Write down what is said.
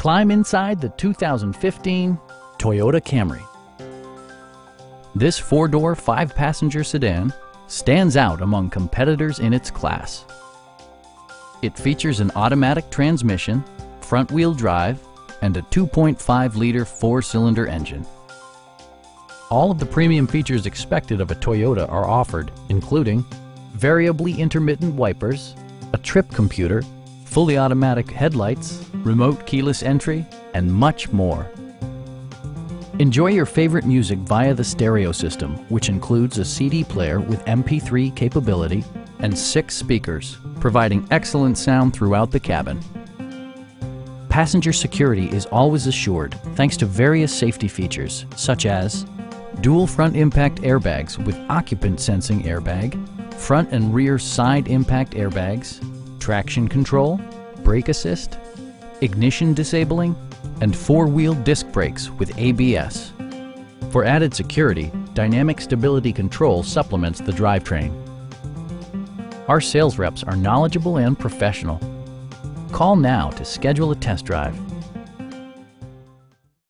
Climb inside the 2015 Toyota Camry. This four-door, five-passenger sedan stands out among competitors in its class. It features an automatic transmission, front-wheel drive, and a 2.5-liter four-cylinder engine. All of the premium features expected of a Toyota are offered, including variably intermittent wipers, a trip computer, fully automatic headlights, remote keyless entry, and much more. Enjoy your favorite music via the stereo system, which includes a CD player with MP3 capability and 6 speakers, providing excellent sound throughout the cabin. Passenger security is always assured thanks to various safety features such as dual front impact airbags with occupant sensing airbag, front and rear side impact airbags, traction control, brake assist, ignition disabling, and four-wheel disc brakes with ABS. For added security, dynamic stability control supplements the drivetrain. Our sales reps are knowledgeable and professional. Call now to schedule a test drive.